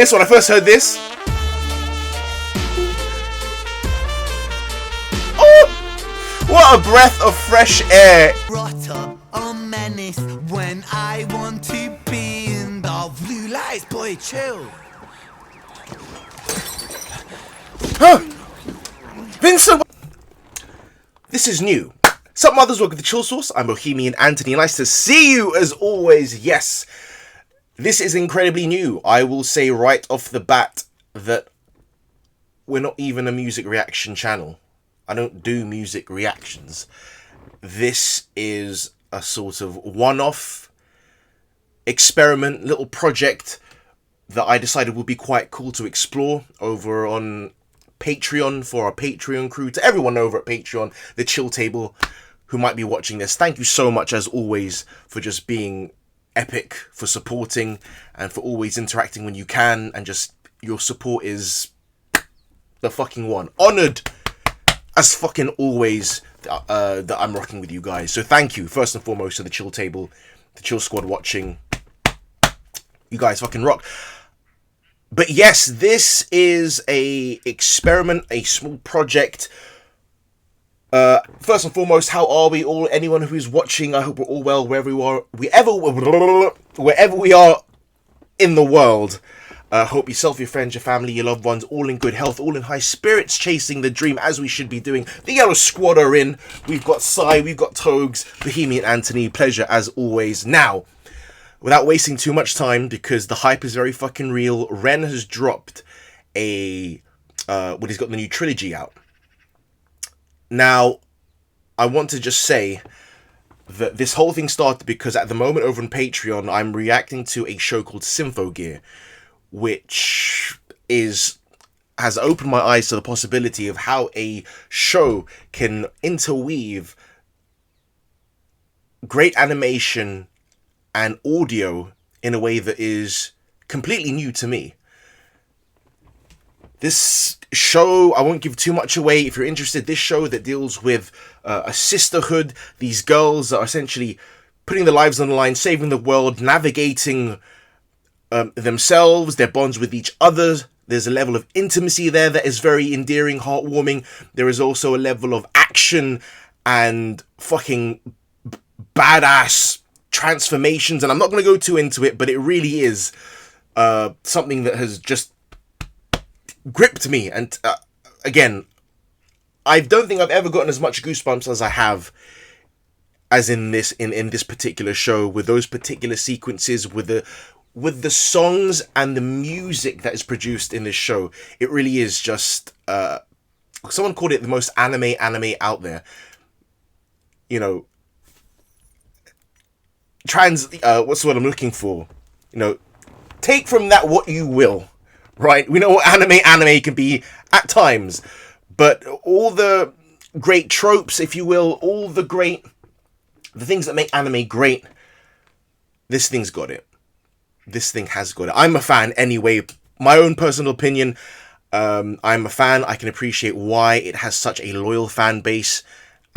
Yes, when I first heard this, oh, what a breath of fresh air. Rotter or menace when I want to be in the blue lights, boy, chill. Huh? Vincent, this is new. Sup Mothers, welcome to Chill Source. I'm Bohemian Anthony. Nice to see you as always. Yes, this is incredibly new. I will say right off the bat that we're not even a music reaction channel. I don't do music reactions. This is a sort of one-off experiment, little project that I decided would be quite cool to explore over on Patreon for our Patreon crew. To everyone over at Patreon, the Chill Table, who might be watching this, thank you so much as always for just being epic, for supporting and for always interacting when you can, and just your support is the fucking one. Honored as fucking always that I'm rocking with you guys. So thank you first and foremost to the Chill Table, the Chill Squad watching. You guys fucking rock. But yes, this is a experiment, a small project. First and foremost, how are we all? Anyone who is watching, I hope we're all well wherever we are, wherever we are in the world. Hope yourself, your friends, your family, your loved ones, all in good health, all in high spirits, chasing the dream as we should be doing. The Yellow Squad are in. We've got Sai, we've got Togs, Bohemian Anthony. Pleasure as always. Now, without wasting too much time, because the hype is very fucking real, Ren has dropped he's got the new trilogy out. Now, I want to just say that this whole thing started because at the moment over on Patreon, I'm reacting to a show called Symphogear, which has opened my eyes to the possibility of how a show can interweave great animation and audio in a way that is completely new to me. This show, I won't give too much away. If you're interested, this show that deals with a sisterhood, these girls that are essentially putting their lives on the line, saving the world, navigating themselves, their bonds with each other. There's a level of intimacy there that is very endearing, heartwarming. There is also a level of action and fucking badass transformations, and I'm not going to go too into it, but it really is something that has just gripped me. And again, I don't think I've ever gotten as much goosebumps as I have as in this particular show, with those particular sequences, with the songs and the music that is produced in this show. It really is just someone called it the most anime out there. You know, what's the word I'm looking for? You know, take from that what you will, right? We know what anime can be at times, but all the great tropes, if you will, all the things that make anime great, this thing's got it. This thing has got it. I'm a fan anyway. My own personal opinion, I'm a fan. I can appreciate why it has such a loyal fan base,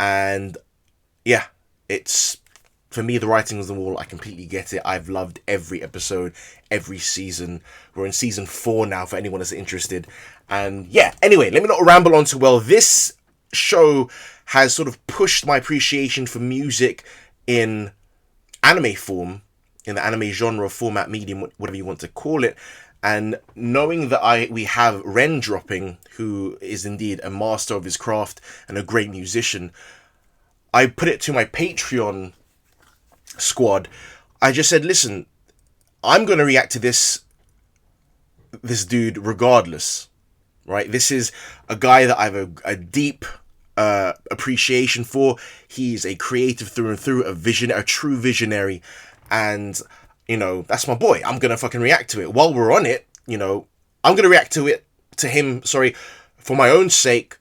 and yeah, it's, for me, the writing on the wall. I completely get it. I've loved every episode, every season. We're in season 4 now, for anyone that's interested. And yeah, anyway, let me not ramble on too well. This show has sort of pushed my appreciation for music in anime form, in the anime genre, format, medium, whatever you want to call it. And knowing that we have Ren dropping, who is indeed a master of his craft and a great musician, I put it to my Patreon squad. I just said, listen, I'm going to react to this dude regardless, right? This is a guy that I have a deep appreciation for. He's a creative through and through, a true visionary, and you know, that's my boy. I'm gonna fucking react to it. While we're on it, you know, I'm gonna react to him, for my own sake.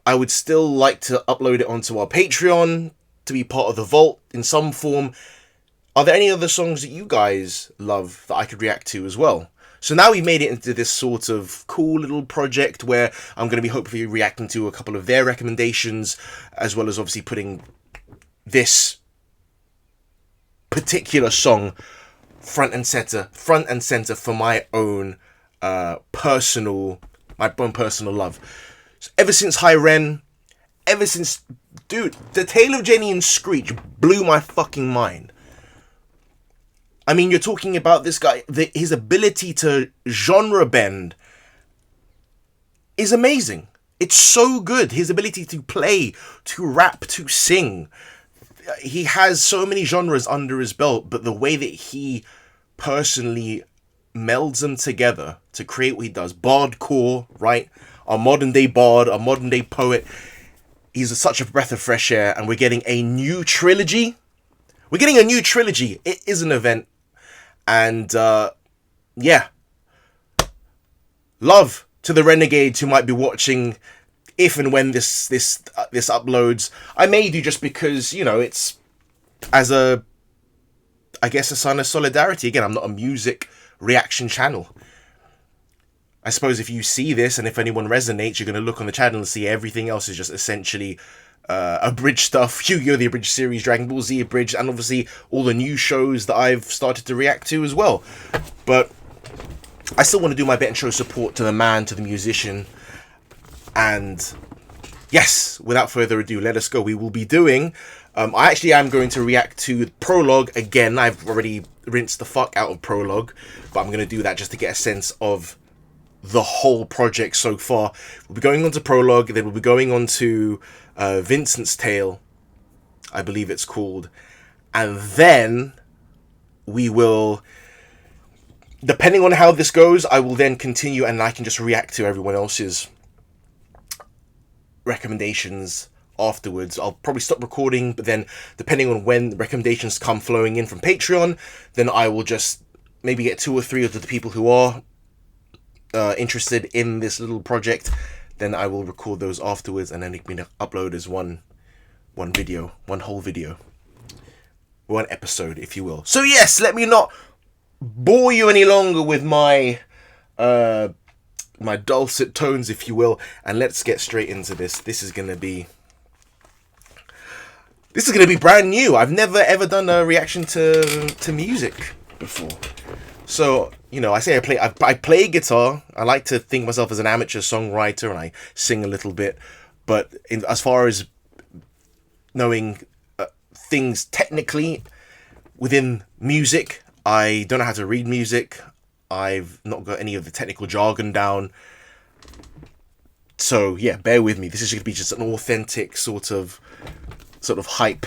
I would still like to upload it onto our Patreon to be part of the vault in some form. Are there any other songs that you guys love that I could react to as well? So now we've made it into this sort of cool little project where I'm going to be hopefully reacting to a couple of their recommendations, as well as obviously putting this particular song front and center for my own personal love. So ever since Hyren, dude, the Tale of Jenny and Screech blew my fucking mind. I mean, you're talking about this guy, his ability to genre bend is amazing. It's so good. His ability to play, to rap, to sing. He has so many genres under his belt, but the way that he personally melds them together to create what he does, bardcore, right? Our modern day bard, our modern day poet. He's such a breath of fresh air, and we're getting a new trilogy. It is an event, and yeah, love to the renegades who might be watching if and when this uploads. I may do, just because, you know, it's as a sign of solidarity. Again, I'm not a music reaction channel. I suppose if you see this and if anyone resonates, you're going to look on the channel and see everything else is just essentially abridged stuff. Yu-Gi-Oh! The abridged series, Dragon Ball Z abridged, and obviously all the new shows that I've started to react to as well. But I still want to do my bit and show support to the man, to the musician. And yes, without further ado, let us go. We will be doing... I actually am going to react to Prologue again. I've already rinsed the fuck out of Prologue, but I'm going to do that just to get a sense of the whole project so far. We'll be going on to Prologue, then we'll be going on to Vincent's Tale, I believe it's called. And then we will... Depending on how this goes, I will then continue and I can just react to everyone else's recommendations afterwards. I'll probably stop recording, but then depending on when the recommendations come flowing in from Patreon, then I will just maybe get 2 or 3 of the people who are interested in this little project. Then I will record those afterwards, and then it can be uploaded as one video, one whole video, one episode, if you will. So yes, let me not bore you any longer with my my dulcet tones, if you will, and let's get straight into this. This is gonna be brand new. I've never ever done a reaction to music before. So, you know, I say I play guitar. I like to think of myself as an amateur songwriter, and I sing a little bit. But as far as knowing things technically within music, I don't know how to read music. I've not got any of the technical jargon down. So yeah, bear with me. This is going to be just an authentic sort of hype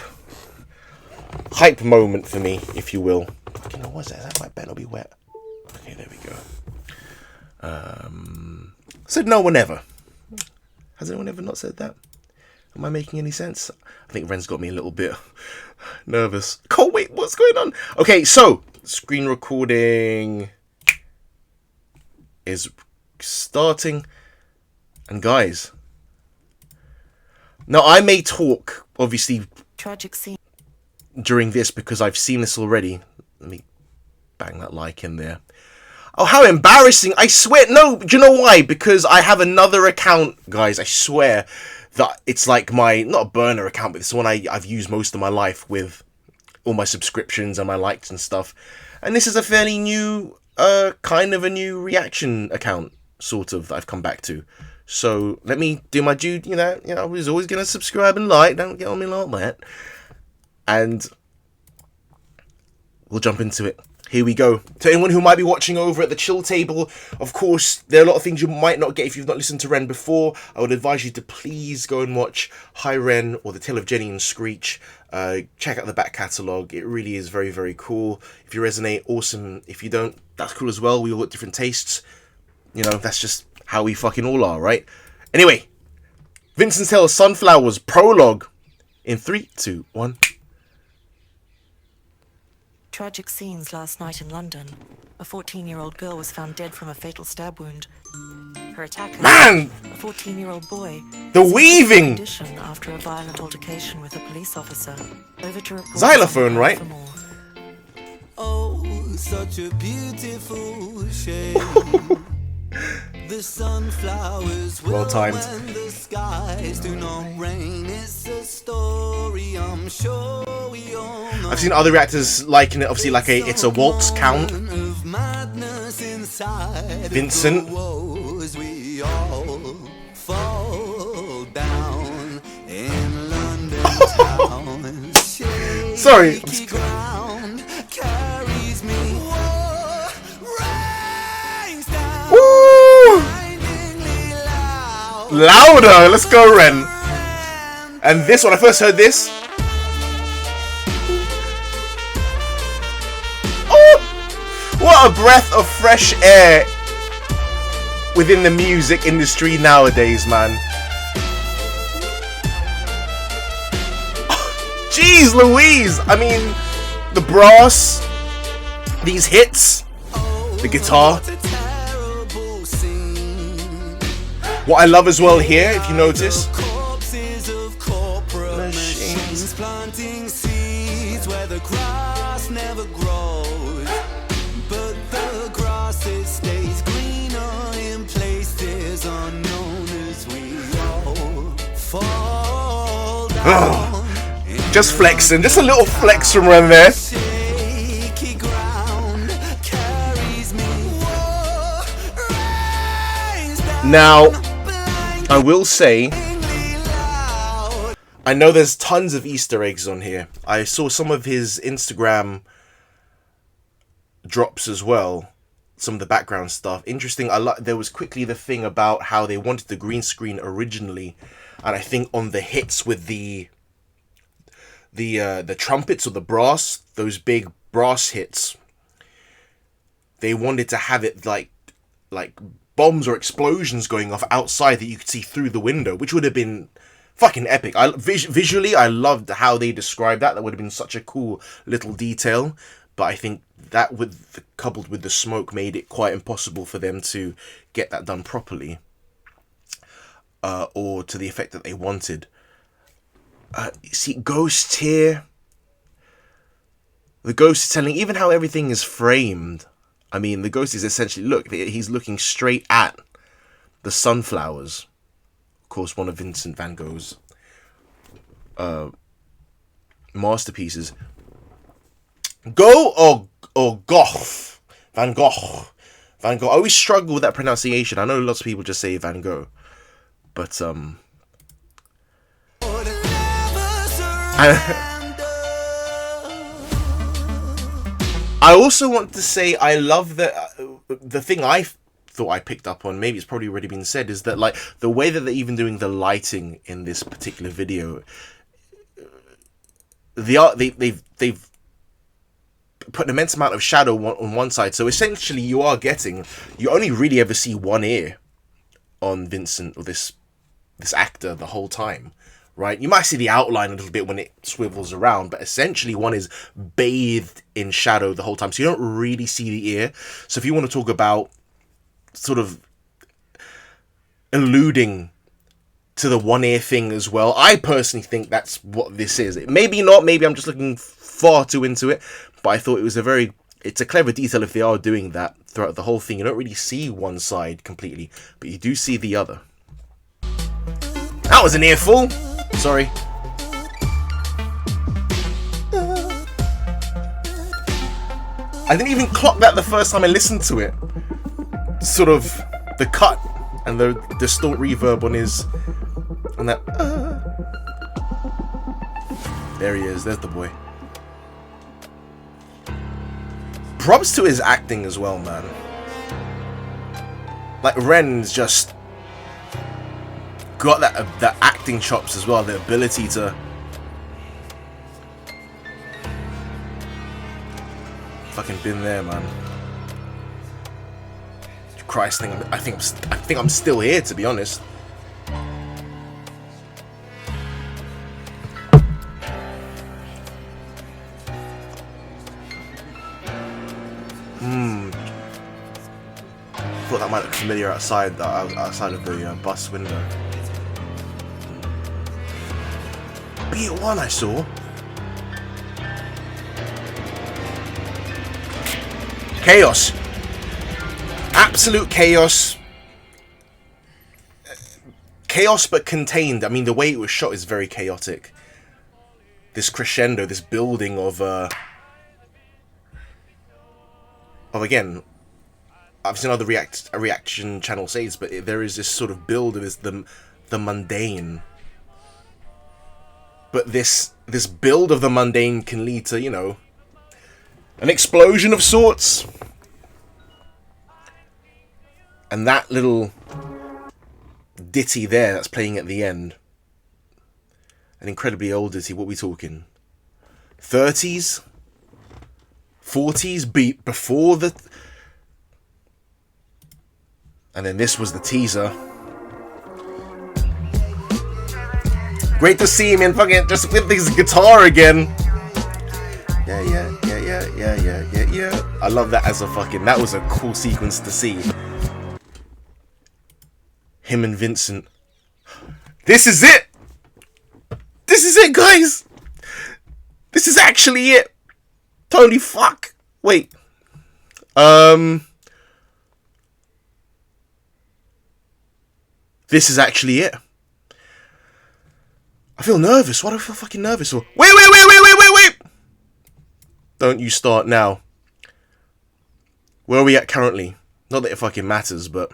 moment for me, if you will. Fucking hell, what's that? That might better be wet. Okay, there we go. Said no one ever. Has anyone ever not said that? Am I making any sense? I think Ren's got me a little bit nervous. Can't wait, what's going on? Okay, so screen recording is starting. And guys, now I may talk, obviously, tragic scene during this because I've seen this already. Let me bang that like in there. Oh, how embarrassing. I swear. No, do you know why? Because I have another account, guys. I swear that it's like my, not a burner account, but it's the one I've used most of my life with all my subscriptions and my likes and stuff. And this is a fairly new, kind of a new reaction account, sort of, that I've come back to. So let me do my due, you know, I was always going to subscribe and like, don't get on me like that. And we'll jump into it. Here we go. To anyone who might be watching over at the chill table, of course, there are a lot of things you might not get if you've not listened to Ren before. I would advise you to please go and watch Hi Ren or The Tale of Jenny and Screech. Check out the back catalogue. It really is very, very cool. If you resonate, awesome. If you don't, that's cool as well. We all got different tastes. You know, that's just how we fucking all are, right? Anyway, Vincent's Tale of Sunflowers Prologue in 3, 2, 1. tragic scenes last night in London. A 14-year-old girl was found dead from a fatal stab wound. Her attacker, Man! a 14-year-old boy, The weaving! condition after a violent altercation with a police officer. Over to report Xylophone, right? for more. Oh, such a beautiful shade. The sunflowers will Well timed. when the skies do not rain. It's a story I'm sure I've seen other reactors liken it, obviously, like it's a waltz count. Vincent. Sorry. Woo! Louder! Let's go, Ren. And this, when I first heard this, oh, what a breath of fresh air within the music industry nowadays, man. Jeez Louise! I mean, the brass, these hits, the guitar. What I love as well here, if you notice, machines planting seeds where the grass never grows, but the grass it stays greener in places unknown as we all fall down. Just flexing, just a little flex from around there. Now, I will say, I know there's tons of Easter eggs on here. I saw some of his Instagram drops as well, some of the background stuff. Interesting. There was quickly the thing about how they wanted the green screen originally, and I think on the hits with the trumpets or the brass, those big brass hits, they wanted to have it like bombs or explosions going off outside that you could see through the window, which would have been fucking epic. Visually, I loved how they described that. That would have been such a cool little detail. But I think that, coupled with the smoke, made it quite impossible for them to get that done properly, or to the effect that they wanted. You see ghosts here. The ghost is telling, even how everything is framed. I mean, the ghost is essentially, look, he's looking straight at the sunflowers. Of course, one of Vincent van Gogh's masterpieces. Gogh or Gough? Van Gogh. Van Gogh. I always struggle with that pronunciation. I know lots of people just say Van Gogh. But, I also want to say I love that the thing I thought I picked up on, maybe it's probably already been said, is that like the way that they're even doing the lighting in this particular video, they've put an immense amount of shadow on one side, so essentially you only really ever see one ear on Vincent or this actor the whole time. Right, you might see the outline a little bit when it swivels around, but essentially one is bathed in shadow the whole time, so you don't really see the ear. So if you want to talk about sort of alluding to the one ear thing as well, I personally think that's what this is. Maybe not, maybe I'm just looking far too into it, but I thought it's a clever detail if they are doing that throughout the whole thing. You don't really see one side completely, but you do see the other. That was an earful. Sorry. I didn't even clock that the first time I listened to it. Sort of the cut and the distort reverb on his, on that. There he is. There's the boy. Props to his acting as well, man. Like Ren's just got that acting chops as well, the ability to fucking been there, man. Christ, I think I'm still here, to be honest. Thought that might look familiar outside of the bus window. B1 I saw. Chaos. Absolute chaos. Chaos but contained. I mean, the way it was shot is very chaotic. this crescendo, this building of again, I've seen other reaction channel says, but there is this sort of build of this the mundane. But this build of the mundane can lead to, you know, an explosion of sorts. And that little ditty there that's playing at the end, an incredibly old ditty, what are we talking? 30s? 40s? Beat before the... And then this was the teaser. Great to see him in fucking just with his guitar again. Yeah. I love that as a fucking... That was a cool sequence to see. Him and Vincent. This is it! This is it, guys! This is actually it! Holy fuck! Wait. This is actually it. I feel nervous. Why do I feel fucking nervous for? Wait! Don't you start now. Where are we at currently? Not that it fucking matters, but...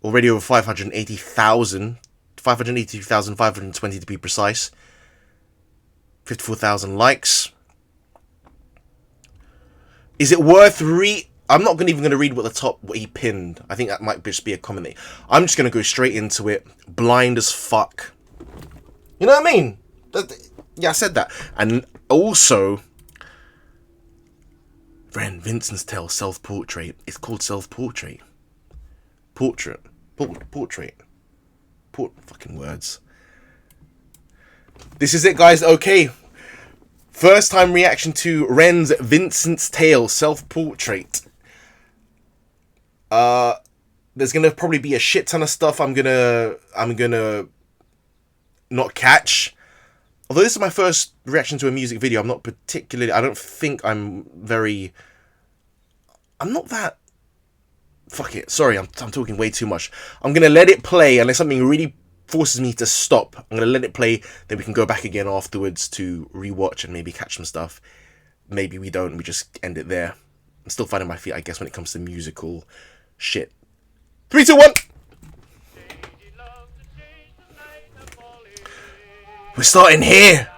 Already over 580,000. 582,520 to be precise. 54,000 likes. Is it worth I'm not even going to read what he pinned. I think that might just be a comment. I'm just going to go straight into it. Blind as fuck. You know what I mean? Yeah, I said that. And also... Vincent's Tale self-portrait. It's called self-portrait. Portrait. Fucking words. This is it, guys. Okay. First time reaction to Ren's Vincent's Tale self-portrait. There's gonna probably be a shit ton of stuff I'm gonna not catch. Although this is my first reaction to a music video, I'm not particularly... I don't think I'm not that... Fuck it. Sorry, I'm talking way too much. I'm going to let it play unless something really forces me to stop. I'm going to let it play, then we can go back again afterwards to rewatch and maybe catch some stuff. Maybe we don't, we just end it there. I'm still finding my feet, I guess, when it comes to musical shit. 3, 2, 1! We're starting here!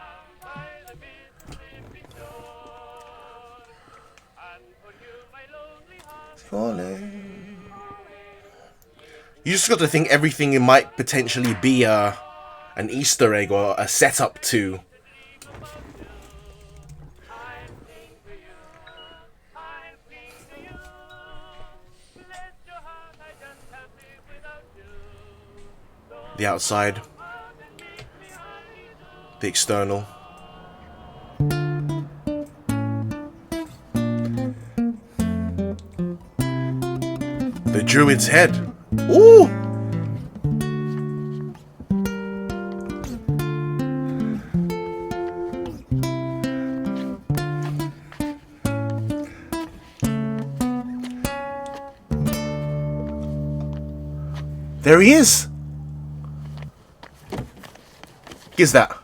You just got to think everything might potentially be an Easter egg or a setup to... The outside. The external. The druid's head. Ooh! There he is! Is that?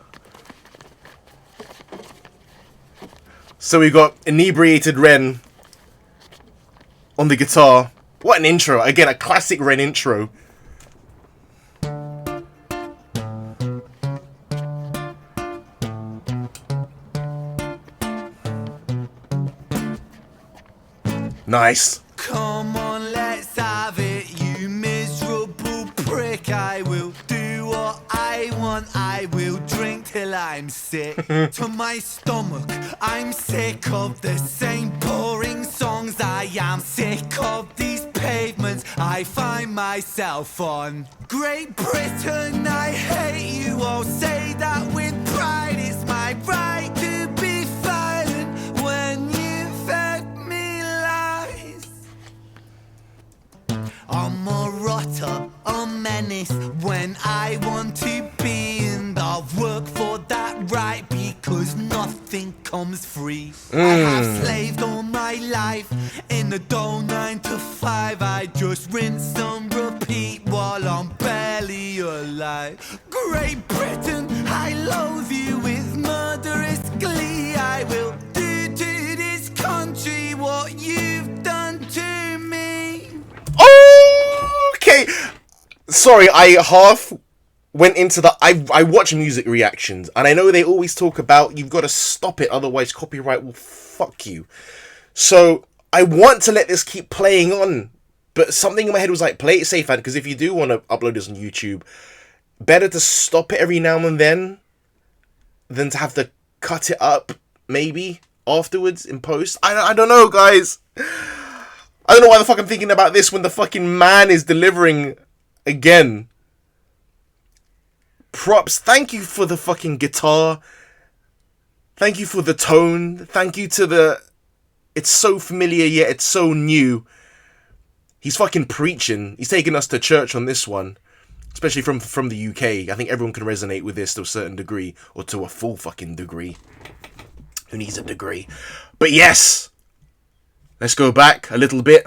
So we got inebriated Ren on the guitar. What an intro. Again, a classic Ren intro. Nice. Come on, let's have it, you miserable prick. I will do what I want. I will drink till I'm sick to my stomach. I'm sick of the same boring songs. I am sick of these pavements I find myself on. Great Britain, I hate you. I'll say that with pride. It's my right to be silent when you fed me lies. I'm a rotter, a menace when I want to be, and I've worked for that right because nothing comes free. I have slaved all my life in the dull 9 to 5. I just rinse and repeat while I'm barely alive. Great Britain, I loathe you with murderous glee. I will do to this country what you've done to me. Okay. Sorry, I half went into the... I watch music reactions, and I know they always talk about you've got to stop it, otherwise copyright will fuck you. So I want to let this keep playing on, but something in my head was like, play it safe, because if you do want to upload this on YouTube, better to stop it every now and then than to have to cut it up, maybe, afterwards, in post. I don't know, guys. I don't know why the fuck I'm thinking about this when the fucking man is delivering again. Props. Thank you for the fucking guitar. Thank you for the tone. Thank you to the... It's so familiar, yet it's so new. He's fucking preaching. He's taking us to church on this one. Especially from the UK. I think everyone can resonate with this to a certain degree. Or to a full fucking degree. Who needs a degree? But yes! Let's go back a little bit.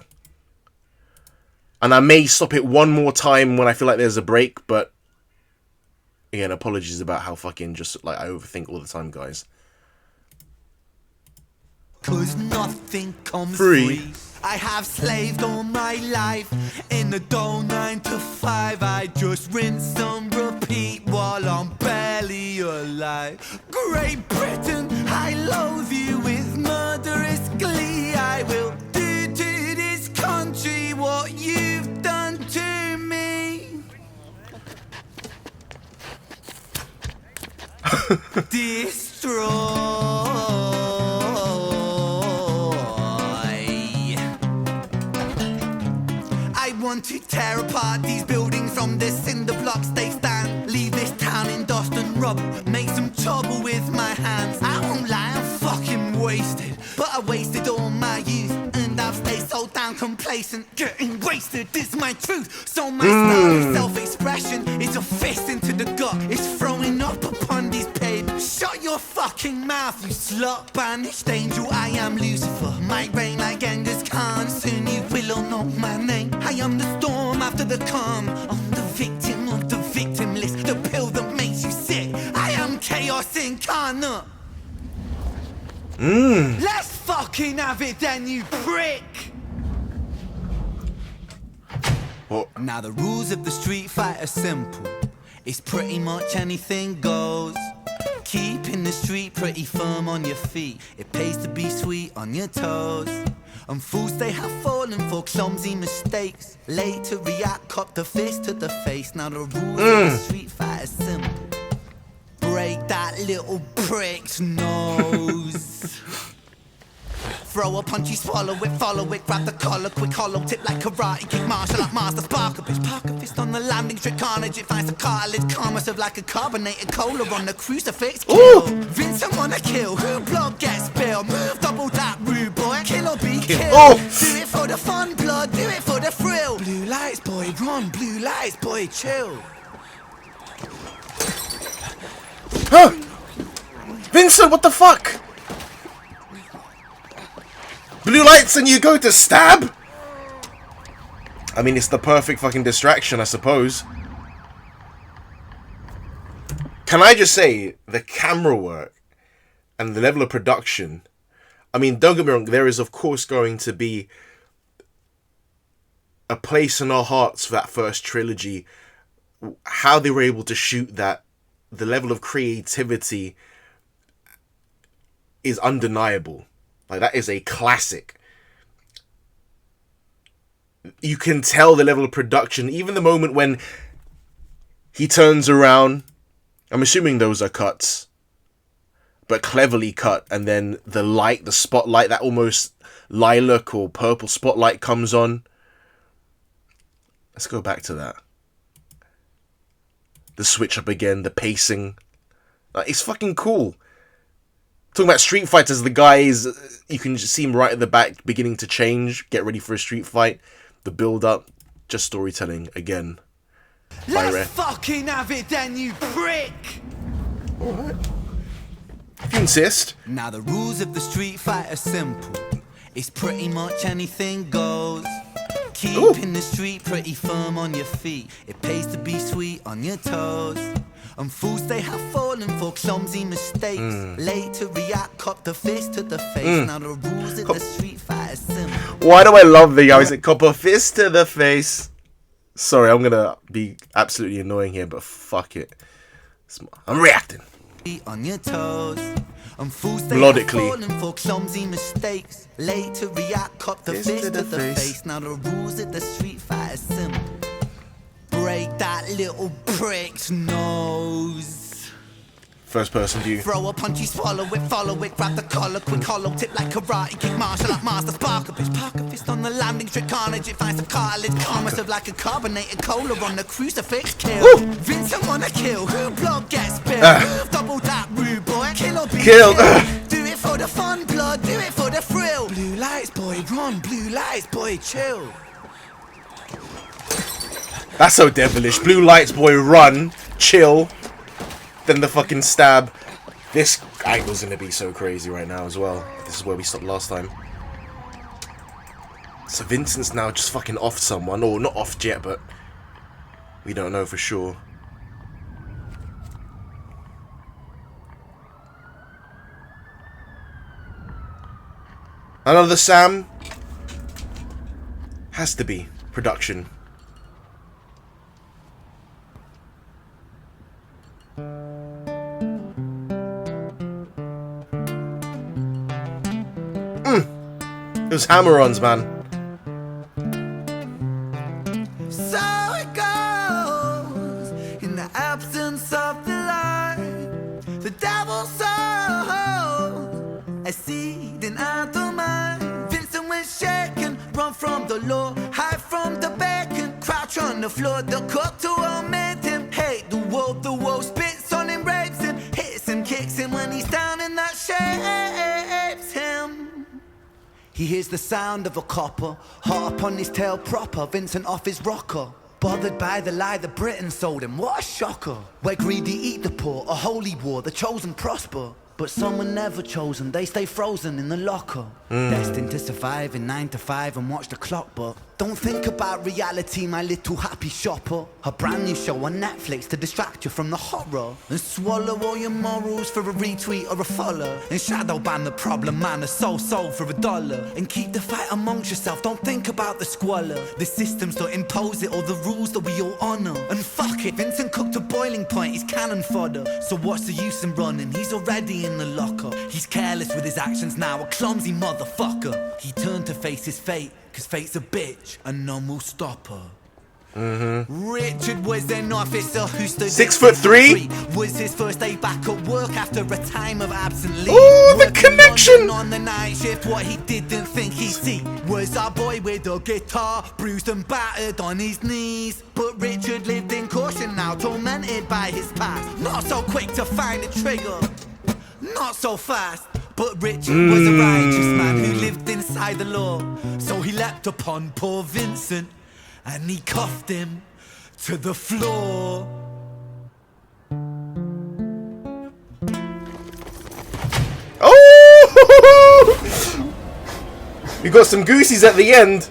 And I may stop it one more time when I feel like there's a break. But again, apologies about how fucking just like I overthink all the time, guys. 'Cause nothing comes free. I have slaved all my life in the dull 9 to 5. I just rinse and repeat while I'm barely alive. Great Britain, I loathe you with murderous glee. I will do to this country what you've done to me. Destroy. Want to tear apart these buildings from the cinder blocks they stand. Leave this town in dust and rubble. Make some trouble with my hands. I won't lie, I'm fucking wasted. But I wasted all my youth, and I've stayed so damn complacent. Getting wasted is my truth. So my style of self-expression is a fist into the gut. It's throwing up upon these pavements. Shut your fucking mouth, you slut. Banished angel, I am Lucifer. My reign like Genghis Khan. Soon you will all know my name. I am the storm after the calm. I'm the victim of the victim list. The pill that makes you sick. I am chaos incarnate. Let's fucking have it then, you prick. What? Now the rules of the street fight are simple. It's pretty much anything goes. Keeping the street pretty firm on your feet. It pays to be sweet on your toes. And fools they have fallen for clumsy mistakes. Late to react, cop the fist to the face. Now the rules of the street fight are simple. Break that little prick's nose. Throw a punch, you swallow it, follow it, grab the collar, quick hollow tip like karate, kick martial art master, spark a bitch, park a fist on the landing strip, carnage, it finds the cartilage, karma serve like a carbonated cola on the crucifix, kill. Vincent wanna kill, who blood gets spilled, move double that rude boy, kill or be killed. Do it for the fun, blood, do it for the thrill. Blue lights, boy, run, blue lights, boy, chill. Huh? Vincent, what the fuck? Blue lights and you go to stab? I mean, it's the perfect fucking distraction, I suppose. Can I just say, the camera work and the level of production, I mean, don't get me wrong, there is of course going to be a place in our hearts for that first trilogy. How they were able to shoot that, the level of creativity is undeniable. Like, that is a classic. You can tell the level of production. Even the moment when he turns around. I'm assuming those are cuts. But cleverly cut. And then the light, the spotlight, that almost lilac or purple spotlight comes on. Let's go back to that. The switch up again. The pacing. It's fucking cool. Talking about Street Fighters, the guys, you can just see him right at the back beginning to change, get ready for a street fight, the build up, just storytelling again. Let's fucking have it then, you prick! Alright. If you insist. Now the rules of the street fight are simple. It's pretty much anything goes. Keeping the street pretty firm on your feet. It pays to be sweet on your toes. And fools they have fallen for clumsy mistakes. Late to react, cop the fist to the face. Now the rules of the street fight is simple. Why do I love the guy? Is it cop a fist to the face? Sorry, I'm gonna be absolutely annoying here, but fuck it. I'm reacting. On your toes. And fools they Melodically. have fallen for clumsy mistakes. Late to react, cop the fist to the face. Now the rules of the street fight is simple. Break that little prick's nose. First person view. Throw a punch, you swallow it, follow it, grab the collar, quick hollow tip like karate, kick martial art master, spark a bitch, park a fist on the landing, strip carnage, it finds some cartilage, karma serve like a carbonated cola on the crucifix, kill. Woo! Vincent wanna kill, who blood gets spilled, move double that rude boy, kill or be killed. Do it for the fun, blood, do it for the thrill. Blue lights, boy, run, blue lights, boy, chill. That's so devilish. Blue lights, boy, run, chill. Then the fucking stab. This angle's gonna be so crazy right now as well. This is where we stopped last time. So Vincent's now just fucking offed someone. Or not offed yet, but we don't know for sure. Another Sam. Has to be. Production. Those hammer-ons, man. So it goes in the absence of the light. The devil sows a seed in our mind. Vincent was shaken, run from the law, hide from the bacon, crouch on the floor. The court to omit him, hate the world spits on him, rapes him, hits him, kicks him when he's down, and that shapes him. He hears the sound of a copper, hot upon his tail proper, Vincent off his rocker. Bothered by the lie the Britons sold him, what a shocker. Where greedy eat the poor, a holy war, the chosen prosper. But some were never chosen, they stay frozen in the locker. Destined to survive in 9 to 5 and watch the clock, but don't think about reality, my little happy shopper. A brand new show on Netflix to distract you from the horror. And swallow all your morals for a retweet or a follow. And shadow ban the problem man, a soul for $1. And keep the fight amongst yourself, don't think about the squalor. The systems don't impose it or the rules that we all honor. And fuck it, Vincent cooked to boiling point, he's cannon fodder. So what's the use in running, he's already in the locker. He's careless with his actions now, a clumsy motherfucker. He turned to face his fate, cause fate's a bitch and none will stop her. Richard was an officer who stood 6'3" was his first day back at work after a time of absent leave. Ooh, the connection! On the night shift, what he didn't think he'd see was our boy with a guitar, bruised and battered on his knees. But Richard lived in caution now, tormented by his past. Not so quick to find a trigger, not so fast. But Richard was a righteous man who lived inside the law. So he leapt upon poor Vincent and he cuffed him to the floor. Oh! We got some goosies at the end.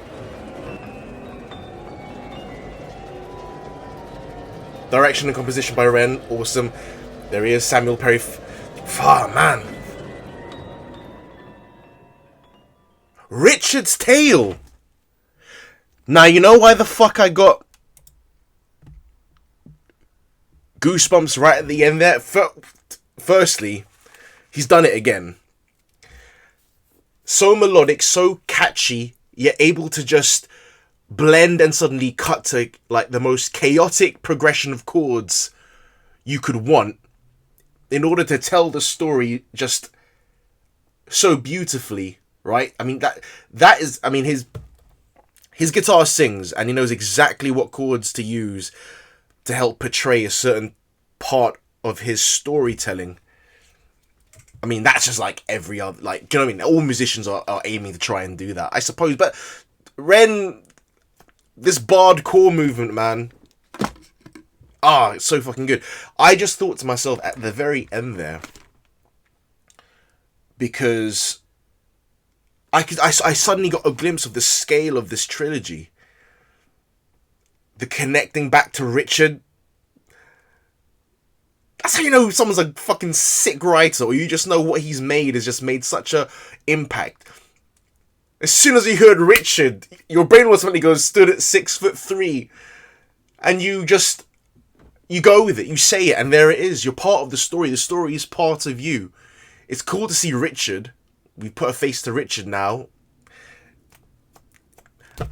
Direction and composition by Ren, awesome. There he is, Samuel Perry. Man. Richard's tail. Now, you know why the fuck I got goosebumps right at the end there? Firstly, he's done it again. So melodic, so catchy, yet able to just blend and suddenly cut to like the most chaotic progression of chords you could want in order to tell the story just so beautifully. Right? I mean, that is, I mean, his guitar sings and he knows exactly what chords to use to help portray a certain part of his storytelling. I mean, that's just like every other, like, do you know what I mean? All musicians are aiming to try and do that, I suppose. But Ren, this bard core movement, man. It's so fucking good. I just thought to myself at the very end there, because I suddenly got a glimpse of the scale of this trilogy. The connecting back to Richard. That's how you know someone's a fucking sick writer, or you just know what he's made has just made such a impact. As soon as you heard Richard, your brain automatically goes, stood at 6'3", and you go with it, you say it, and there it is. You're part of the story. The story is part of you. It's cool to see Richard. We've put a face to Richard now.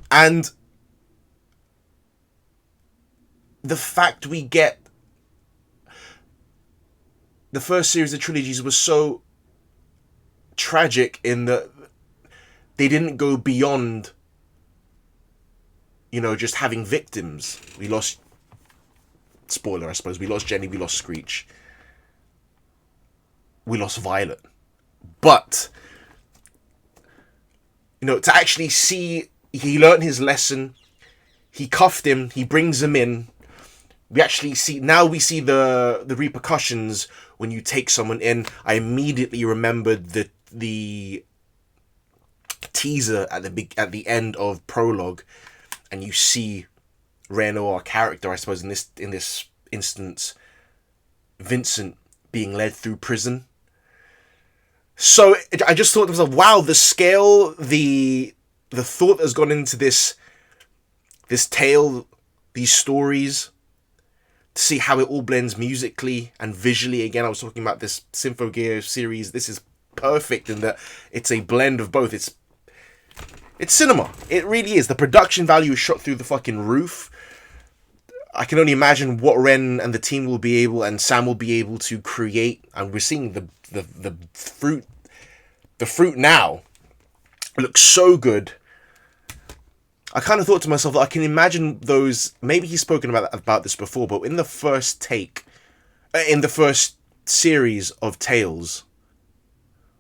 And the fact we get the first series of trilogies was so tragic in that they didn't go beyond, you know, just having victims. We lost, spoiler I suppose, we lost Jenny, we lost Screech, we lost Violet. But, you know, to actually see, he learned his lesson, he cuffed him, he brings him in. We actually see, now we see the repercussions when you take someone in. I immediately remembered the teaser at the end of Prologue, and you see Reno, our character, I suppose in this instance, Vincent, being led through prison. So I just thought to myself, wow, the scale, the thought that's gone into this tale, these stories, to see how it all blends musically and visually. Again, I was talking about this Symphogear series. This is perfect in that it's a blend of both. It's cinema. It really is. The production value is shot through the fucking roof. I can only imagine what Ren and the team will be able, and Sam will be able to create. And we're seeing the fruit. The fruit now looks so good. I kind of thought to myself that I can imagine those. Maybe he's spoken about this before, but in the first series of Tales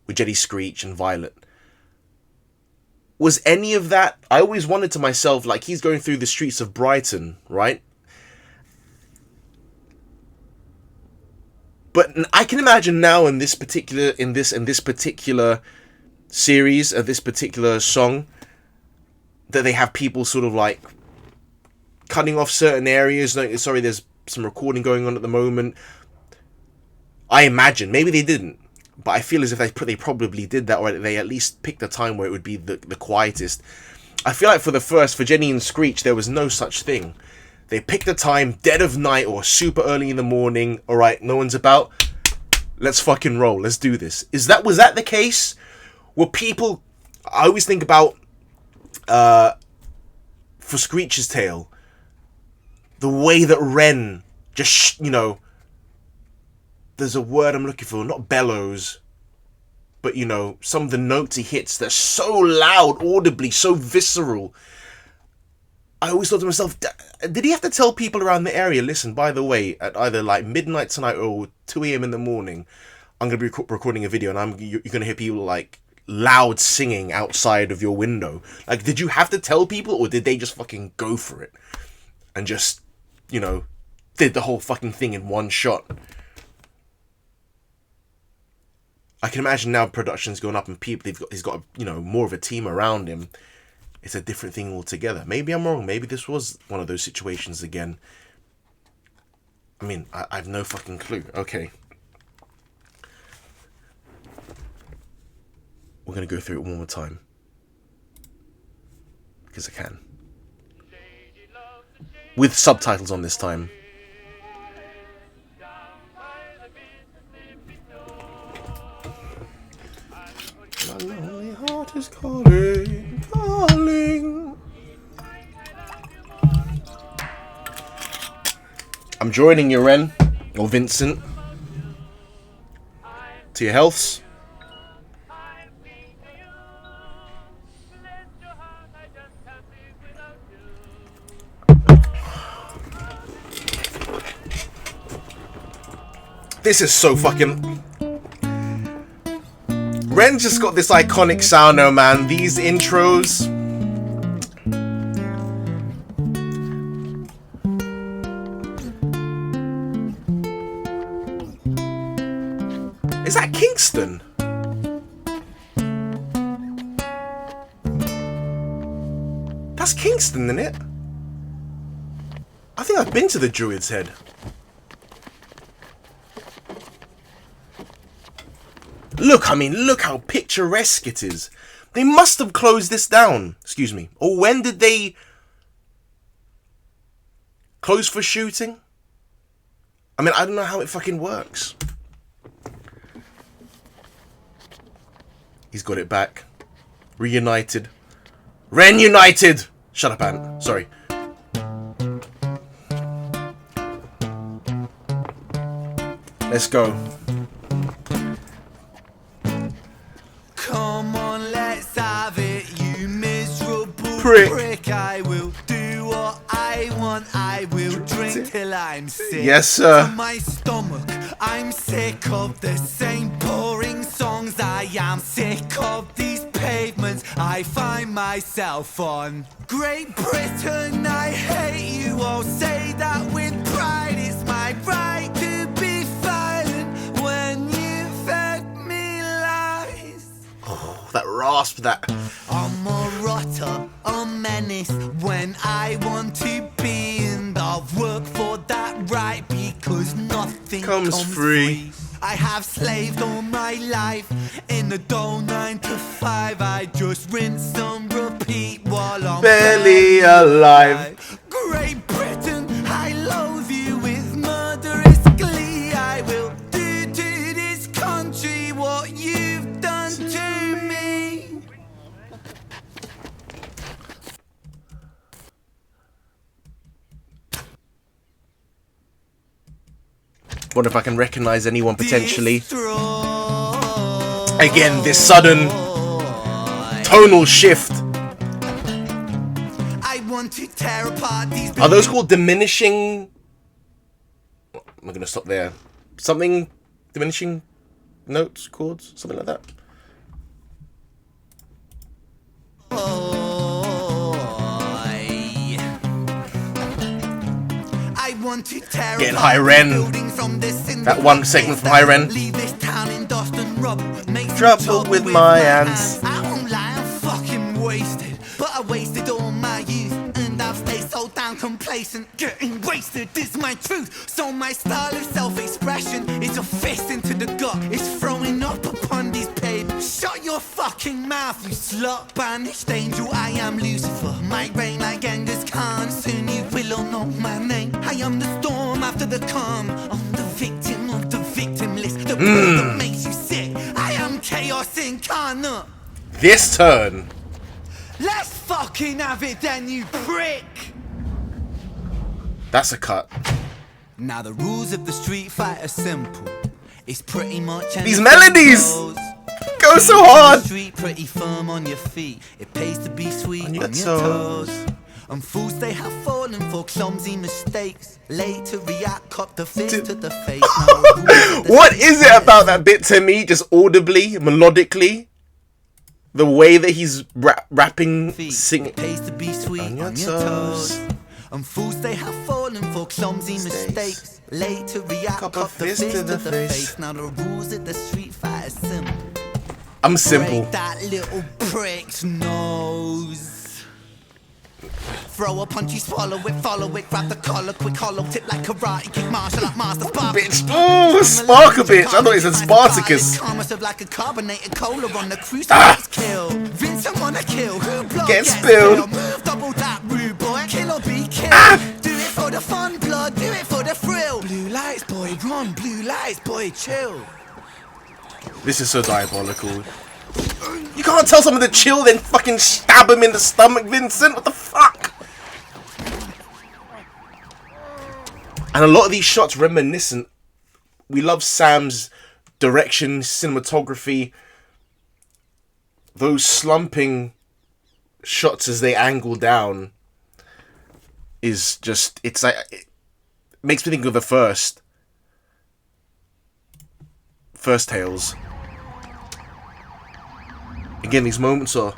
with Jetty, Screech, and Violet, was any of that? I always wondered to myself, like, he's going through the streets of Brighton, right? But I can imagine now in this particular series, of this particular song, that they have people sort of like cutting off certain areas. Like, sorry, there's some recording going on at the moment. I imagine, maybe they didn't, but I feel as if they probably did that, or they at least picked a time where it would be the quietest. I feel like for Jenny and Screech, there was no such thing. They picked a time, dead of night or super early in the morning. All right, no one's about. Let's fucking roll. Let's do this. Was that the case? Were people? I always think about for Screech's tale, the way that Ren just, you know, there's a word I'm looking for, not bellows, but, you know, some of the notes he hits, they're so loud, audibly, so visceral. I always thought to myself, did he have to tell people around the area, listen, by the way, at either like midnight tonight or 2 a.m. in the morning, I'm going to be recording a video, and you're going to hear people like loud singing outside of your window. Like, did you have to tell people, or did they just fucking go for it and just, you know, did the whole fucking thing in one shot? I can imagine now production's going up and he's got you know, more of a team around him. It's a different thing altogether. Maybe I'm wrong. Maybe this was one of those situations again. I mean, I have no fucking clue. Okay. We're going to go through it one more time. Because I can. With subtitles on this time. My lonely heart is calling, calling. I'm joining you, Ren. Or Vincent. To your healths. This is so fucking... Ren's just got this iconic sound now, man. These intros. Is that Kingston? That's Kingston, isn't it? I think I've been to the Druid's Head. look, I mean, look how picturesque it is. They must have closed this down. Excuse me. Or when did they close for shooting? I mean, I don't know how it fucking works. He's got it back. Reunited. Reunited! Shut up, Ant. Sorry. Let's go. Come on, let's have it, you miserable Prick. prick. I will do what I want. I will drink till I'm sick. Yes, sir. To my stomach, I'm sick of the same boring songs. I am sick of these pavements I find myself on. Great Britain, I hate you. I'll say that with pride. It's my right to be violent when you fed me lies. Oh, that rasp, that... I'm a rotter, a menace when I want to be, and I've worked for that right because nothing Comes free. I have slaved all my life in the dull 9 to 5. I just rinse and repeat while I'm Barely alive. Great Britain, I loathe you with murderous glee. I will do to this country what you've done to me. Wonder if I can recognize anyone potentially. Destroy. Again, this sudden tonal shift. I want to tear apart these. Are those called diminishing? I'm gonna stop there. Something diminishing notes, chords, something like that. I want to tear Getting apart High Ren. buildings from this in That the one segment from High Ren. Leave this town in dust and rubble. Make some Trouble with my hands. I won't lie, I'm fucking wasted. But I wasted all my youth, and I've stayed so damn complacent. Getting wasted is my truth. So my style of self-expression is a fist into the gut. It's throwing up upon these pavements. Shut your fucking mouth, you slut. Banished angel, I am Lucifer. My reign like Genghis Khan. Soon you will all know my name. I am the storm after the calm. I'm the victim of the victim list. The word that makes you sick. I am chaos incarnate. This turn. Let's fucking have it then, you prick! That's a cut. Now the rules of the street fight are simple. It's pretty much These melodies go so on the hard. street, pretty firm on your feet. It pays to be sweet On on your your toes. toes. And fools they have fallen for clumsy mistakes. Late to react, cop the fist to the face. Now the rules of the What street is it fight about that bit to me, just audibly, melodically? The way that he's rapping, feet. singing. It pays to be sweet On on your your, toes. toes. And fools they have fallen for clumsy mistakes. Late to react, Cop cop a the fist fist to to the the face. face. Now the rules of the street fight are simple. I'm simple. Break that little prick's nose. Throw a punch, you swallow it, follow it, grab the collar, quick hollow tip like karate, kick martial art master, spark. Bitch. Oh, Sparker, bitch. I thought it said Spartacus. Karma serve like a carbonated cola on the crucifix kill. Vincent wanna kill, who blood Get gets spilled. Move double that rude boy, kill or be killed. Do it for the fun, blood, do it for the thrill. Blue lights, boy, run, blue lights, boy, chill. This is so diabolical. You can't tell someone to chill, then fucking stab him in the stomach, Vincent. What the fuck? And a lot of these shots reminiscent. We love Sam's direction, cinematography. Those slumping shots as they angle down is just, it's like, it makes me think of the first Tales. Again, these moments are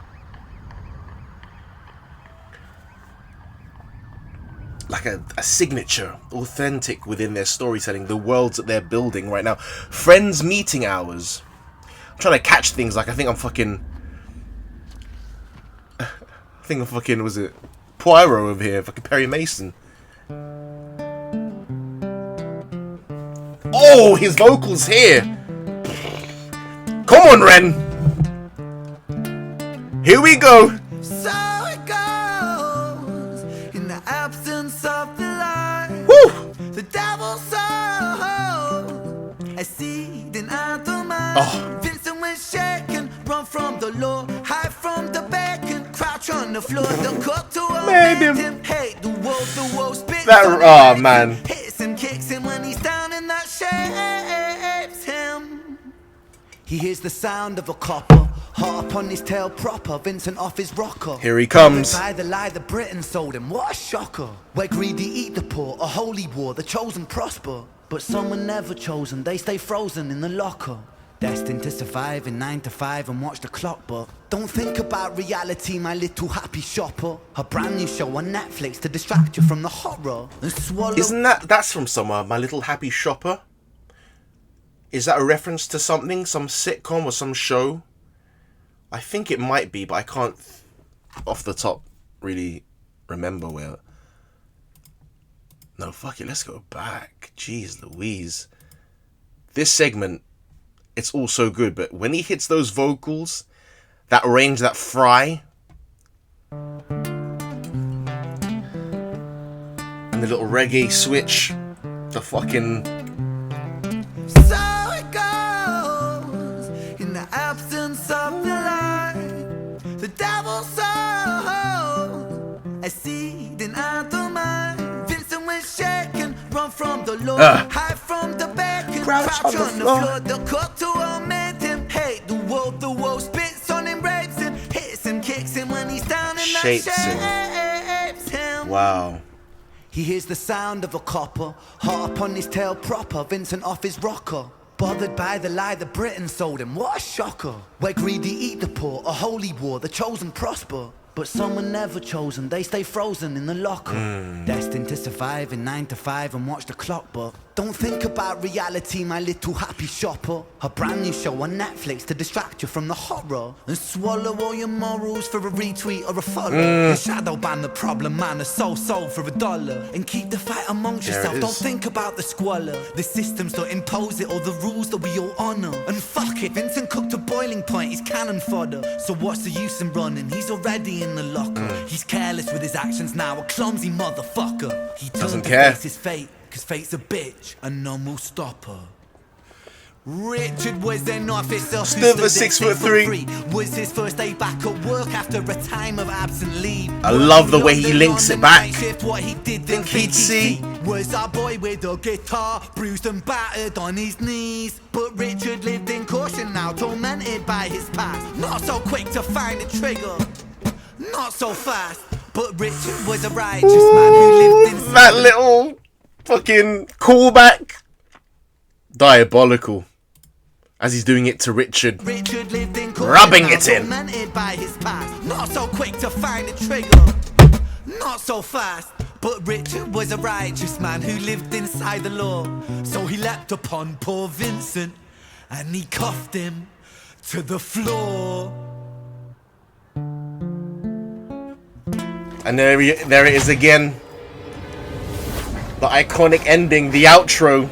like a signature, authentic within their storytelling, the worlds that they're building right now. Friends meeting hours. I'm trying to catch things like I think I'm fucking, was it Poirot over here, fucking Perry Mason. Oh, his vocals here. Come on, Ren. Here we go. So it goes in the absence of the light. Woo! The devil's soul, a seed in the mind. Oh. Vincent was shaken, run from the law, hide from the bacon, crouch on the floor. The cut to Made made him. him hate the wolf spits That- on him, oh, breaks man. him, hits him, kicks him when he's down, and that shapes him. He hears the sound of a copper, hot upon his tail proper, Vincent off his rocker. Here he comes. By the lie the Britain sold him, what a shocker. Where greedy eat the poor, a holy war, the chosen prosper. But some are never chosen, they stay frozen in the locker. Destined to survive in 9 to 5 and watch the clock, but don't think about reality, my little happy shopper. A brand new show on Netflix to distract you from the horror and swallow. Isn't that's from somewhere? My Little Happy Shopper? Is that a reference to something? Some sitcom or some show? I think it might be, but I can't off the top really remember where. No, fuck it, let's go back. Jeez Louise. This segment, it's all so good, but when he hits those vocals, that range, that fry, and the little reggae switch, the fucking... So it goes in the absence of the light. The devil's soul, a seed in the mind. Vincent was shaken, run from the Lord, hide from the bacon, Crouch on the floor. The cut to made him hate the wolf spits on him, rapes him, hits him, kicks him when he's down, and Shapes that shapes him. Wow. He hears the sound of a copper, hot upon his tail proper, Vincent off his rocker. Bothered by the lie the Britain sold him, what a shocker. Where greedy eat the poor, a holy war, the chosen prosper. But some are never chosen, they stay frozen in the locker. Destined to survive in 9 to 5 and watch the clock, but don't think about reality, my little happy shopper. A brand new show on Netflix to distract you from the horror and swallow all your morals for a retweet or a follow. And shadow ban the problem, man, a sold for $1. And keep the fight amongst There yourself, it don't is. think about the squalor. The systems don't impose it or the rules that we all honour. And fuck it, Vincent cooked to boiling point, he's cannon fodder. So what's the use in running? He's already in the locker. He's careless with his actions now, a clumsy motherfucker. He Doesn't turned to care. face his fate, cause fate's a bitch and none will stop her. Richard was an officer who Stood for stood 6'3". at 6'3". Was his first day back at work after a time of absent leave. I love the way he London links on it the back. night shift, what he didn't Think think he'd see. Was our boy with a guitar, bruised and battered on his knees. But Richard lived in caution now, tormented by his past. Not so quick to find a trigger, not so fast. But Richard was a righteous man who lived in That little fucking callback. Diabolical. As he's doing it to Richard. Richard lived in Rubbing now, it in. tormented by his past. Not so quick to find a trigger, not so fast. But Richard was a righteous man who lived inside the law. So he leapt upon poor Vincent and he cuffed him to the floor. And there it is again. The iconic ending, the outro.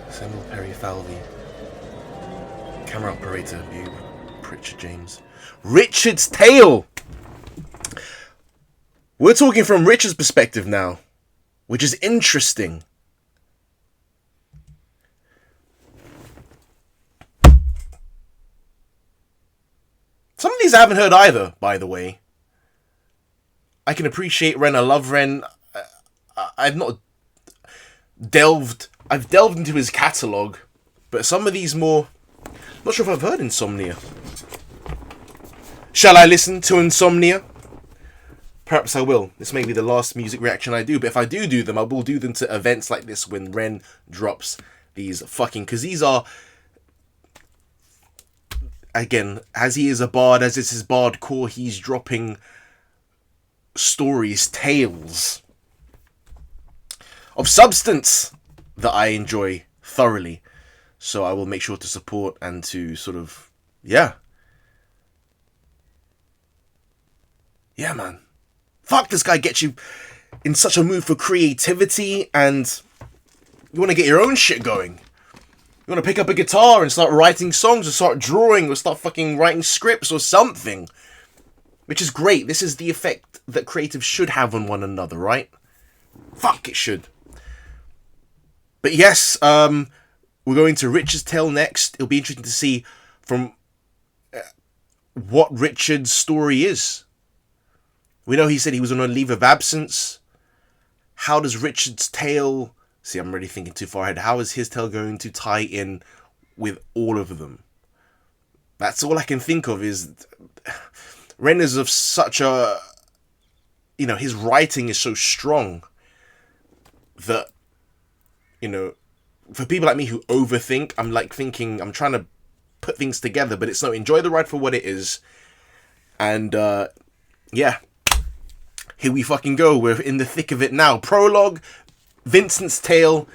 Samuel Perry Falvey. Camera operator, you Richard James. Richard's Tale! We're talking from Richard's perspective now, which is interesting. Some of these I haven't heard either, by the way. I can appreciate Ren. I love Ren. I've not delved. I've delved into his catalogue, but some of these more. Not sure if I've heard Insomnia. Shall I listen to Insomnia? Perhaps I will. This may be the last music reaction I do, but if I do them, I will do them to events like this when Ren drops these fucking. Because these are. Again, as he is a bard, as is his bard core, he's dropping stories, tales of substance that I enjoy thoroughly. So I will make sure to support and to sort of, yeah. Yeah, man. Fuck, this guy gets you. in such a mood for creativity and you want to get your own shit going. You want to pick up a guitar and start writing songs or start drawing or start fucking writing scripts or something. Which is great. This is the effect that creatives should have on one another, right? Fuck, it should. But yes, we're going to Richard's tale next. It'll be interesting to see from what Richard's story is. We know he said he was on a leave of absence. How does Richard's tale... See, I'm already thinking too far ahead. How is his tale going to tie in with all of them? That's all I can think of is... Ren is of such a... You know, his writing is so strong that, you know, for people like me who overthink, I'm like thinking, I'm trying to put things together, but it's no, enjoy the ride for what it is. And, yeah. Here we fucking go. We're in the thick of it now. Prologue, Vincent's tale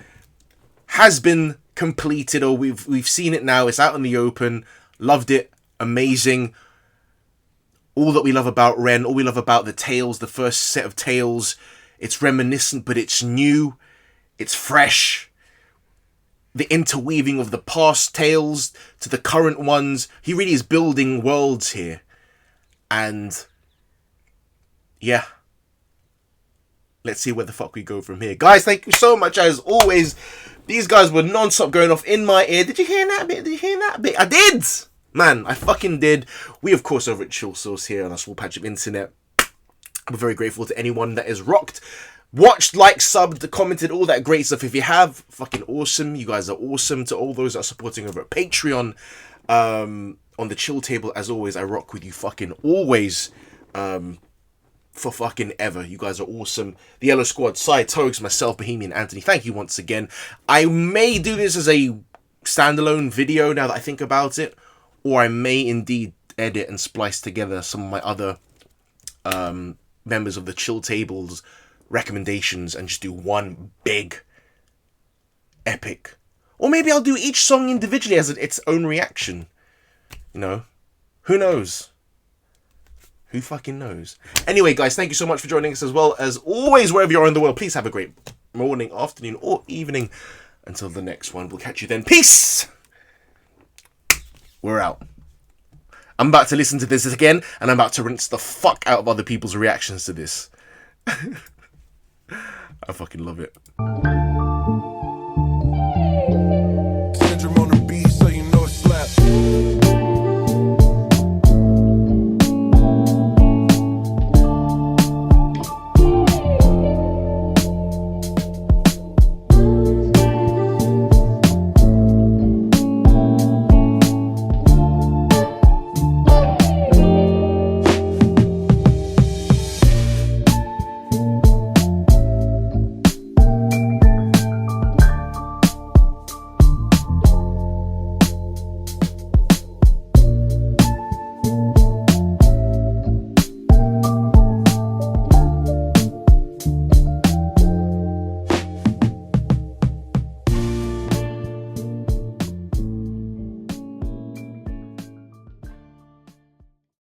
has been completed, or we've seen it now. It's out in the open. Loved it. Amazing. All that we love about Ren, all we love about the tales, the first set of tales. It's reminiscent, but it's new. It's fresh. The interweaving of the past tales to the current ones. He really is building worlds here. And yeah. Let's see where the fuck we go from here. Guys, thank you so much as always. These guys were non-stop going off in my ear. Did you hear that bit? Did you hear that bit? I did! Man, I fucking did. We, of course, over at Chill Source here on our small patch of internet. We're very grateful to anyone that has rocked, watched, liked, subbed, commented, all that great stuff. If you have, fucking awesome. You guys are awesome. To all those that are supporting over at Patreon, on the Chill Table, as always, I rock with you fucking always. For fucking ever. You guys are awesome. The Yellow Squad, Side Togs, myself, Bohemian Anthony, thank you once again. I may do this as a standalone video now that I think about it, or I may indeed edit and splice together some of my other members of the Chill Table's recommendations and just do one big epic. Or maybe I'll do each song individually as its own reaction. You know, who knows? Who fucking knows? Anyway, guys, thank you so much for joining us as well. As always, wherever you are in the world, please have a great morning, afternoon, or evening. Until the next one, we'll catch you then. Peace! We're out. I'm about to listen to this again, and I'm about to rinse the fuck out of other people's reactions to this. I fucking love it.